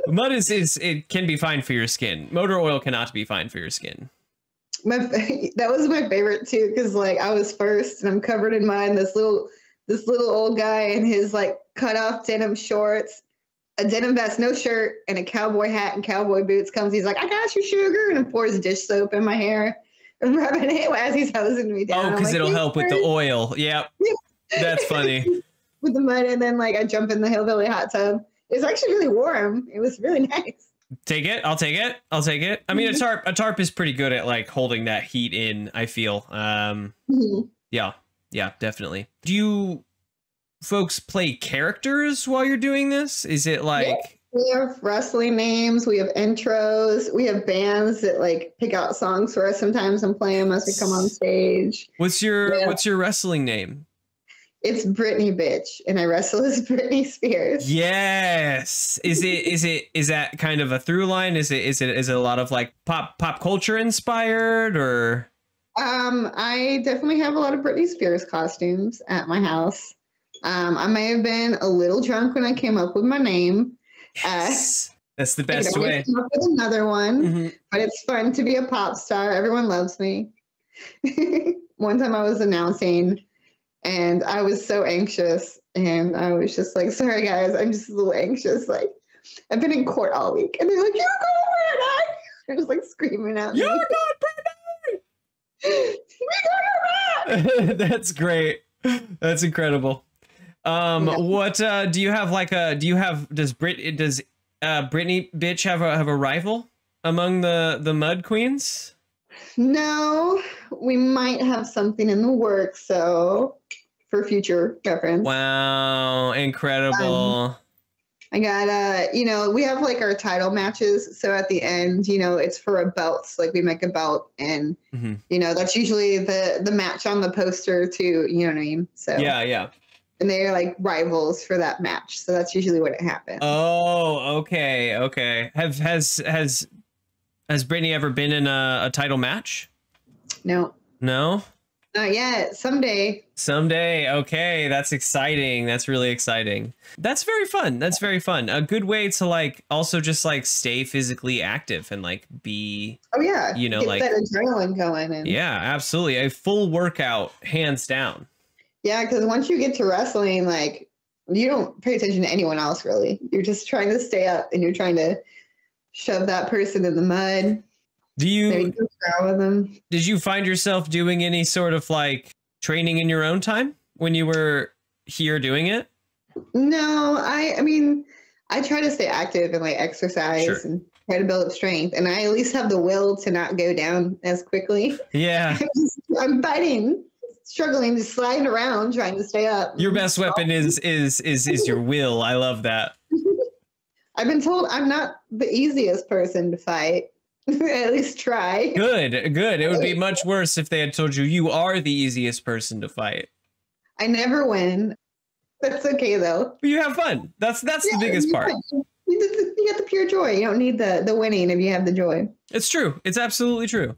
S1: Mud it can be fine for your skin. Motor oil cannot be fine for your skin.
S2: That was my favorite too, because like I was first and I'm covered in mud. And this little old guy in his like cut off denim shorts, a denim vest, no shirt, and a cowboy hat and cowboy boots comes. He's like, "I got you, sugar," and pours dish soap in my hair and rubbing it as he's hosing me down.
S1: Oh, because it'll help with the oil. Yep. That's funny.
S2: With the mud, and then like I jump in the Hillbilly hot tub. It's actually really warm. It was really nice.
S1: Take it. I'll take it. I'll take it. I mean, a tarp is pretty good at like holding that heat in, I feel. Yeah, definitely. Do you folks play characters while you're doing this? Is it like...
S2: Yeah. We have wrestling names. We have intros. We have bands that like pick out songs for us sometimes and play them as we come on stage.
S1: What's your wrestling name?
S2: It's Britney Bitch, and I wrestle as Britney Spears.
S1: Yes. Is that kind of a through line? Is it a lot of like pop culture inspired, or?
S2: I definitely have a lot of Britney Spears costumes at my house. I may have been a little drunk when I came up with my name.
S1: Yes. That's the best way.
S2: Came up with another one, but it's fun to be a pop star. Everyone loves me. One time I was announcing, and I was so anxious, and I was just like, "Sorry guys, I'm just a little anxious. Like, I've been in court all week," and they're like, "You're going Britney!" They're just like screaming at me.
S1: "You're not Britney!" That's great. That's incredible. What do you have? Does Britney Bitch have a rival among the Mud Queens?
S2: No, we might have something in the works, so for future reference.
S1: Wow, incredible.
S2: I got we have like our title matches, so at the end, it's for a belt. Like we make a belt, and that's usually the match on the poster too. You know what I mean? So
S1: yeah.
S2: And they're like rivals for that match, so that's usually what it happens.
S1: Oh, okay. Has Britney ever been in a title match?
S2: No.
S1: Not
S2: yet. Someday.
S1: Okay, that's exciting. That's really exciting. That's very fun. A good way to like also just like stay physically active and like be.
S2: Oh yeah.
S1: Get
S2: like that adrenaline going.
S1: Yeah, absolutely. A full workout, hands down.
S2: Yeah, because once you get to wrestling, like you don't pay attention to anyone else really. You're just trying to stay up, and you're trying to shove that person in the mud. Did
S1: you find yourself doing any sort of like training in your own time when you were here doing it?
S2: No, I mean, I try to stay active and like exercise and try to build up strength, and I at least have the will to not go down as quickly.
S1: Yeah,
S2: I'm fighting. Struggling, just sliding around, trying to stay up.
S1: Your best weapon is your will. I love that.
S2: I've been told I'm not the easiest person to fight. At least try.
S1: Good. It would be much worse if they had told you are the easiest person to fight.
S2: I never win. That's okay though.
S1: But you have fun. That's the biggest part.
S2: You get the pure joy. You don't need the winning if you have the joy.
S1: It's true. It's absolutely true.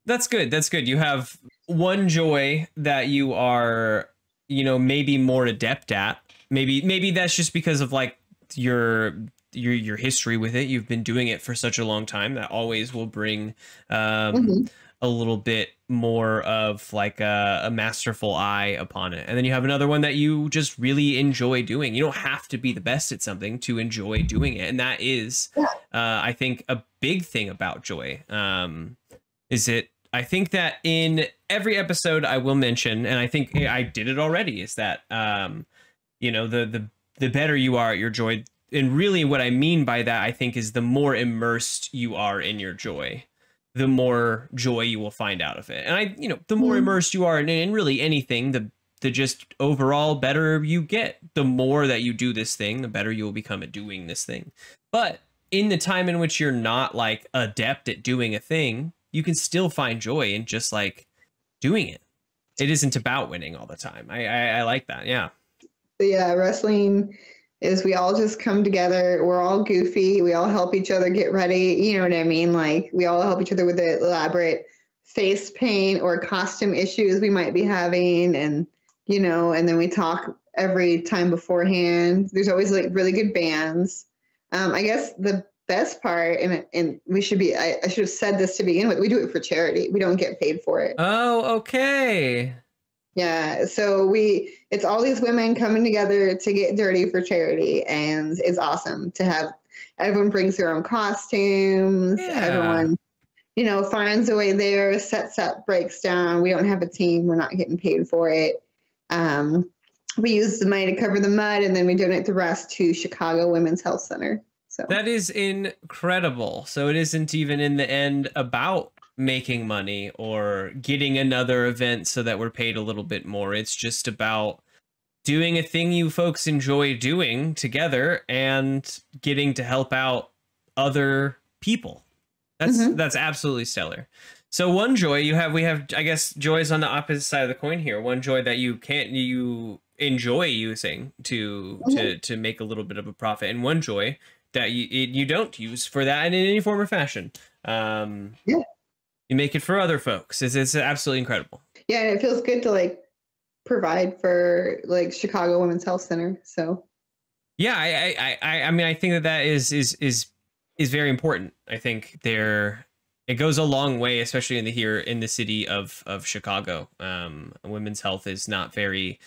S1: That's good. You have one joy that you are, maybe more adept at? Maybe that's just because of like your history with it. You've been doing it for such a long time that always will bring a little bit more of like a masterful eye upon it. And then you have another one that you just really enjoy doing. You don't have to be the best at something to enjoy doing it. And that is, I think, a big thing about joy. I think that in every episode I will mention, and I think I did it already, is that, the better you are at your joy. And really what I mean by that, I think, is the more immersed you are in your joy, the more joy you will find out of it. And the more immersed you are in really anything, the just overall better you get. The more that you do this thing, the better you will become at doing this thing. But in the time in which you're not like adept at doing a thing, you can still find joy in just like doing it. It isn't about winning all the time. I like that. Yeah.
S2: Yeah. Wrestling is we all just come together. We're all goofy. We all help each other get ready. You know what I mean? Like we all help each other with the elaborate face paint or costume issues we might be having. And, and then we talk every time beforehand. There's always like really good bands. I guess the best part, and we should be, I should have said this to begin with. We do it for charity. We don't get paid for it.
S1: Oh, okay.
S2: Yeah, so it's all these women coming together to get dirty for charity, and it's awesome to have everyone brings their own costumes. Yeah. Everyone, finds a way there, sets up, breaks down. We don't have a team. We're not getting paid for it. We use the money to cover the mud, and then we donate the rest to Chicago Women's Health Center. So
S1: that is incredible. So it isn't even in the end about making money or getting another event so that we're paid a little bit more. It's just about doing a thing you folks enjoy doing together and getting to help out other people. That's absolutely stellar. So one joy we have, I guess, joys on the opposite side of the coin here. One joy that you enjoy using to make a little bit of a profit, and one joy that you don't use for that in any form or fashion. You make it for other folks. It's absolutely incredible. Yeah,
S2: and it feels good to like provide for like Chicago Women's Health Center. So
S1: yeah, I mean, I think that is very important. I think it goes a long way, especially in the city of Chicago. Women's health is not very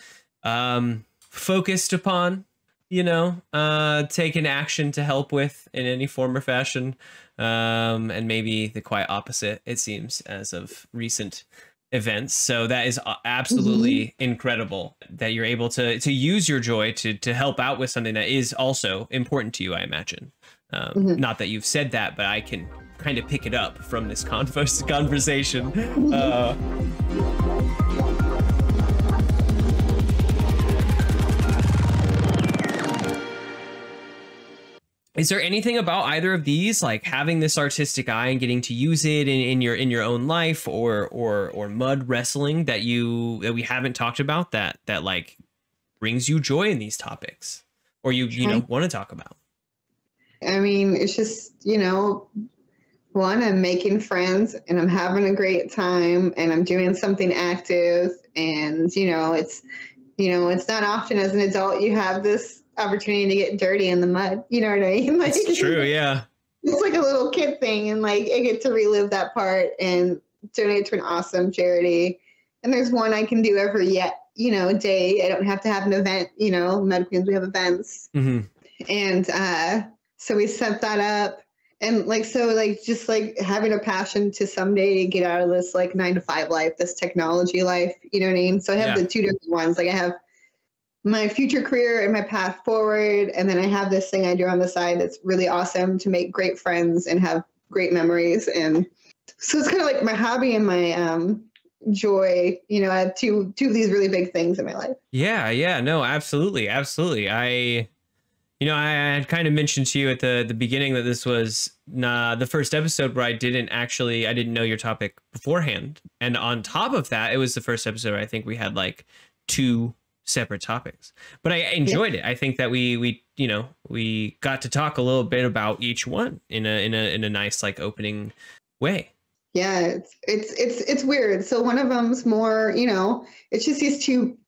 S1: focused upon, taking action to help with in any form or fashion. And maybe the quite opposite, it seems, as of recent events. So that is absolutely incredible that you're able to use your joy to help out with something that is also important to you, I imagine. Not that you've said that, but I can kind of pick it up from this conversation. Is there anything about either of these, like having this artistic eye and getting to use it in your own life, or mud wrestling that we haven't talked about that like brings you joy in these topics, or you want to talk about?
S2: I mean, it's just, one, I'm making friends and I'm having a great time and I'm doing something active, and it's not often as an adult you have this opportunity to get dirty in the mud. You know what I mean? Like,
S1: it's true. Yeah.
S2: It's like a little kid thing, and like I get to relive that part and donate to an awesome charity. And there's one I can do every day. I don't have to have an event. Med Queens, we have events, and so we set that up, and just having a passion to someday get out of this like 9-to-5 life, this technology life. You know what I mean? So I have the two different ones. Like I have my future career and my path forward, and then I have this thing I do on the side that's really awesome to make great friends and have great memories. And so it's kind of like my hobby and my joy. I have two of these really big things in my life.
S1: Yeah, no, absolutely. I had kind of mentioned to you at the beginning that this was the first episode where I didn't know your topic beforehand, and on top of that, it was the first episode where I think we had like 2 separate topics, but I enjoyed it. I think that we got to talk a little bit about each one in a nice like opening way.
S2: Yeah, it's weird. So one of them's more, it's just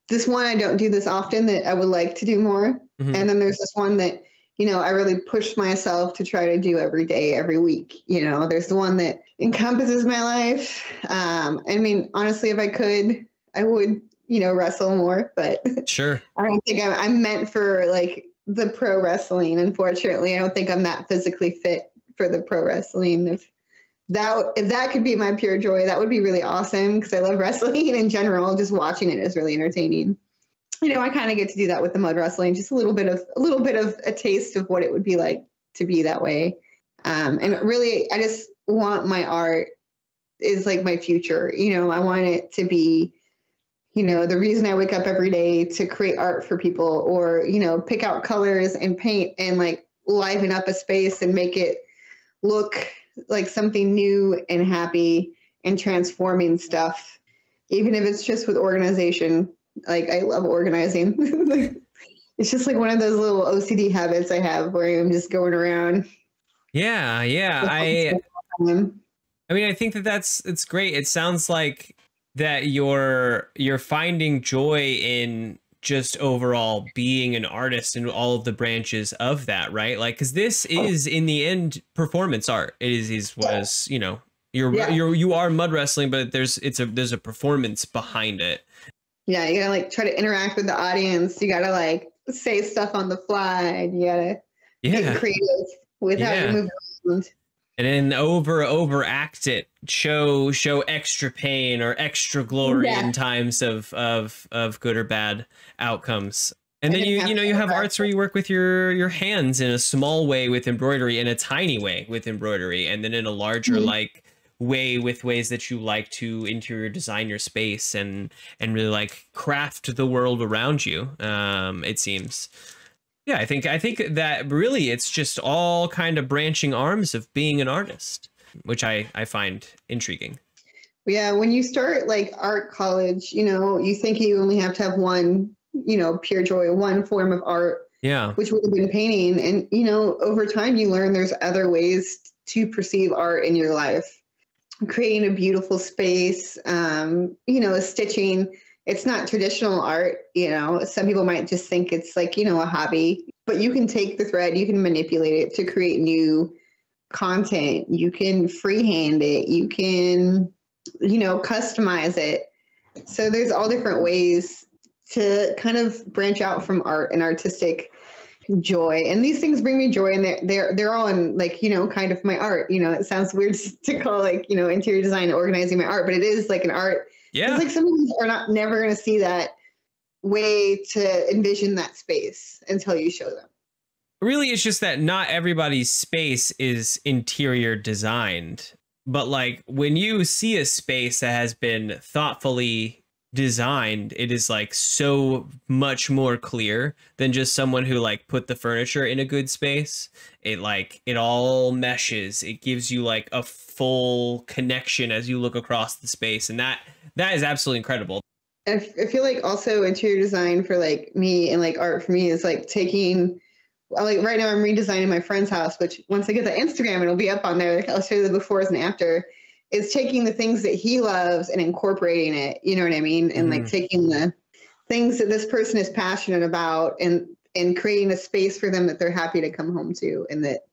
S2: this one I don't do this often that I would like to do more.
S1: Mhm.
S2: And then there's this one that, I really push myself to try to do every day, every week. There's the one that encompasses my life. I mean, honestly, if I could, I would, wrestle more, but
S1: Sure.
S2: I don't think I'm meant for like the pro wrestling. Unfortunately, I don't think I'm that physically fit for the pro wrestling. If that could be my pure joy, that would be really awesome because I love wrestling in general. Just watching it is really entertaining. I kind of get to do that with the mud wrestling, just a little bit of a taste of what it would be like to be that way. And really, I just want my art is like my future. I want it to be, the reason I wake up every day to create art for people, or, pick out colors and paint and like liven up a space and make it look like something new and happy and transforming stuff, even if it's just with organization. Like, I love organizing. It's just like one of those little OCD habits I have where I'm just going around.
S1: Yeah. I mean, I think it's great. It sounds like that you're finding joy in just overall being an artist and all of the branches of that, right? Like, because this is in the end performance art. You are mud wrestling, but there's a performance behind it.
S2: Yeah, you gotta like try to interact with the audience. You gotta like say stuff on the fly, and you gotta get creative with how you move around.
S1: And then overact it, show extra pain or extra glory in times of good or bad outcomes. And then you have arts where you work with your hands in a small way with embroidery, in a tiny way with embroidery, and then in a larger way with ways that you like to interior design your space and really like craft the world around you. It seems. Yeah, I think that really it's just all kind of branching arms of being an artist, which I find intriguing.
S2: Yeah, when you start like art college, you think you only have to have one, pure joy, one form of art. Yeah. Which would have been painting. And, over time you learn there's other ways to perceive art in your life. Creating a beautiful space, stitching. It's not traditional art, some people might just think it's like, a hobby, but you can take the thread, you can manipulate it to create new content. You can freehand it. You can, customize it. So there's all different ways to kind of branch out from art and artistic joy. And these things bring me joy, and they're all in like, kind of my art. It sounds weird to call like, interior design organizing my art, but it is like an art. Yeah. It's like some people are never going to see that way to envision that space until you show them.
S1: Really, it's just that not everybody's space is interior designed. But like when you see a space that has been thoughtfully designed, it is like so much more clear than just someone who like put the furniture in a good space. It all meshes. It gives you like a full connection as you look across the space, and that is absolutely incredible.
S2: I feel like also interior design for like me and like art for me is like taking, like right now I'm redesigning my friend's house, which once I get the Instagram it'll be up on there. Like I'll show you the befores and after. Is taking the things that he loves and incorporating it, you know what I mean? And like taking the things that this person is passionate about and creating a space for them that they're happy to come home to, and that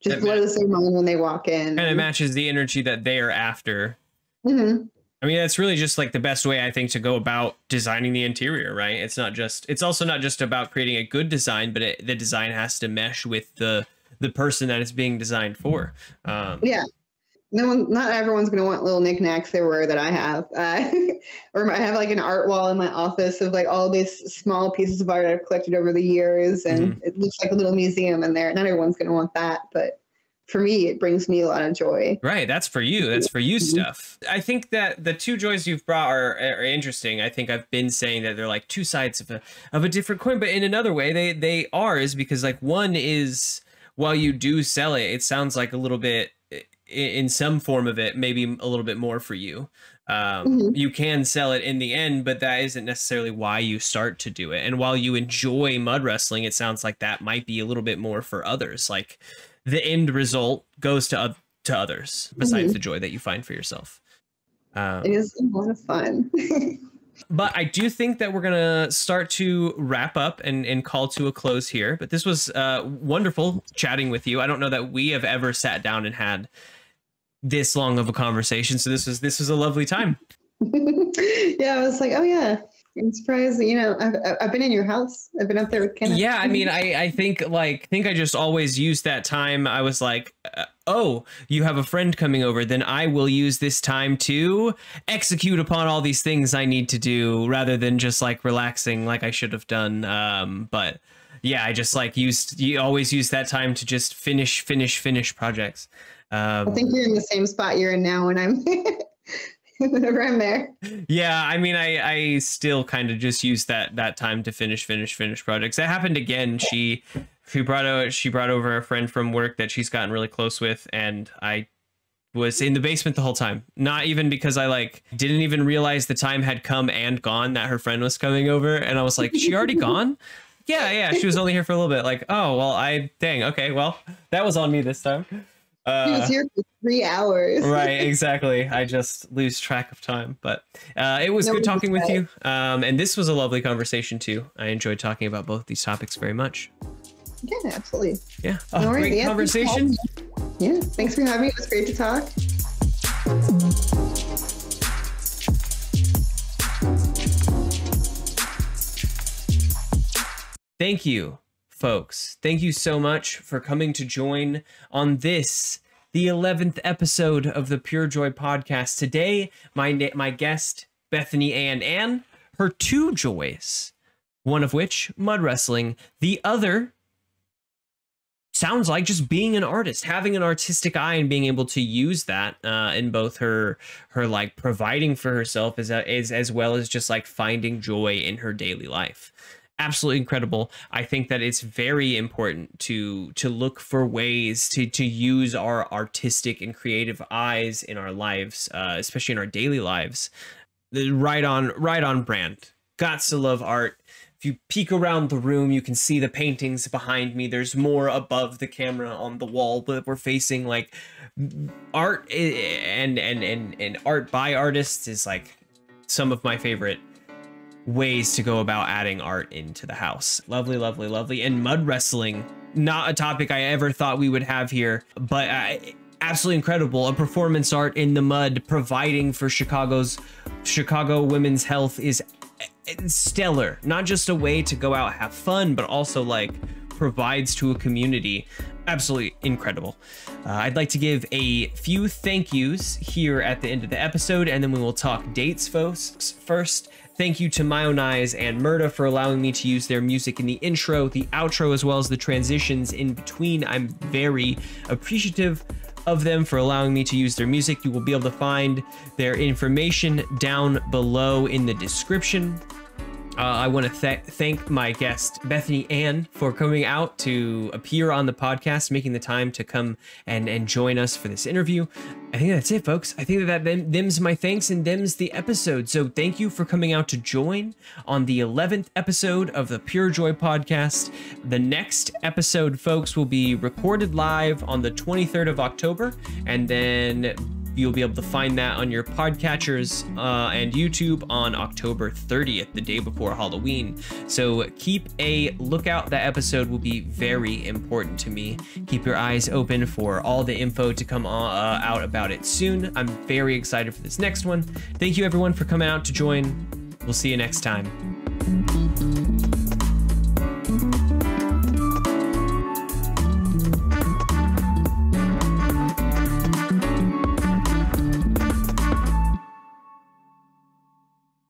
S2: just blows their mind when they walk in.
S1: And it matches the energy that they are after. Mm-hmm. I mean, that's really just like the best way I think to go about designing the interior, right? It's also not just about creating a good design, but the design has to mesh with the person that it's being designed for.
S2: Yeah. Not everyone's going to want little knickknacks everywhere that I have. Or I have like an art wall in my office of like all these small pieces of art I've collected over the years. And it looks like a little museum in there. Not everyone's going to want that, but for me, it brings me a lot of joy.
S1: Right. That's for you. That's for you stuff. I think that the two joys you've brought are interesting. I think I've been saying that they're like two sides of a different coin, but in another way they are, is because like one is, while you do sell it, it sounds like a little bit, in some form of it, maybe a little bit more for you. You can sell it in the end, but that isn't necessarily why you start to do it. And while you enjoy mud wrestling, it sounds like that might be a little bit more for others. Like the end result goes to to others besides the joy that you find for yourself.
S2: It is a lot of fun.
S1: But I do think that we're going to start to wrap up and call to a close here. But this was wonderful chatting with you. I don't know that we have ever sat down and had this long of a conversation. So this was a lovely time.
S2: Yeah, I was like, oh yeah. I'm surprised that, I've been in your house. I've been up there with Kenneth.
S1: Yeah, I mean, I think I just always use that time. I was like, oh, you have a friend coming over, then I will use this time to execute upon all these things I need to do rather than just like relaxing like I should have done. But yeah, I just like you always use that time to just finish projects.
S2: I think you're in the same spot you're in now when I'm whenever I'm there.
S1: Yeah, I mean, I still kind of just use that time to finish projects. That happened again. She brought over a friend from work that she's gotten really close with, and I was in the basement the whole time. Not even because I like didn't even realize the time had come and gone that her friend was coming over, and I was like, she already gone? Yeah, she was only here for a little bit. Like, oh well, dang, okay, well, that was on me this time.
S2: He was here for 3 hours.
S1: Right, exactly. I just lose track of time. But it was good talking with you. And this was a lovely conversation, too. I enjoyed talking about both these topics very much.
S2: Yeah, absolutely.
S1: Yeah. Oh, great conversation.
S2: Yeah, thanks for having me. It was great to talk.
S1: Thank you, folks. Thank you so much for coming to join on this, the 11th episode of the PureJoy Podcast. Today, my guest, Bethany Anne, her 2 joys, one of which, mud wrestling, the other sounds like just being an artist, having an artistic eye and being able to use that in both her like providing for herself as well as just like finding joy in her daily life. Absolutely incredible. I think that it's very important to look for ways to use our artistic and creative eyes in our lives, especially in our daily lives. Right on brand. Gots to love art. If you peek around the room, you can see the paintings behind me. There's more above the camera on the wall, but we're facing like art and art by artists is like some of my favorite ways to go about adding art into the house. Lovely, lovely, lovely. And mud wrestling, not a topic I ever thought we would have here, but absolutely incredible. A performance art in the mud, providing for Chicago women's health is stellar. Not just a way to go out, have fun, but also like provides to a community. Absolutely incredible. I'd like to give a few thank yous here at the end of the episode, and then we will talk dates, folks. First, thank you to MioWnize and M3rda for allowing me to use their music in the intro, the outro, as well as the transitions in between. I'm very appreciative of them for allowing me to use their music. You will be able to find their information down below in the description. I want to thank my guest, Bethany Anne, for coming out to appear on the podcast, making the time to come and join us for this interview. I think that's it, folks. I think that them's my thanks and them's the episode. So thank you for coming out to join on the 11th episode of the PureJoy Podcast. The next episode, folks, will be recorded live on the 23rd of October, and then you'll be able to find that on your podcatchers and YouTube on October 30th, the day before Halloween. So keep a lookout. That episode will be very important to me. Keep your eyes open for all the info to come out about it soon. I'm very excited for this next one. Thank you, everyone, for coming out to join. We'll see you next time.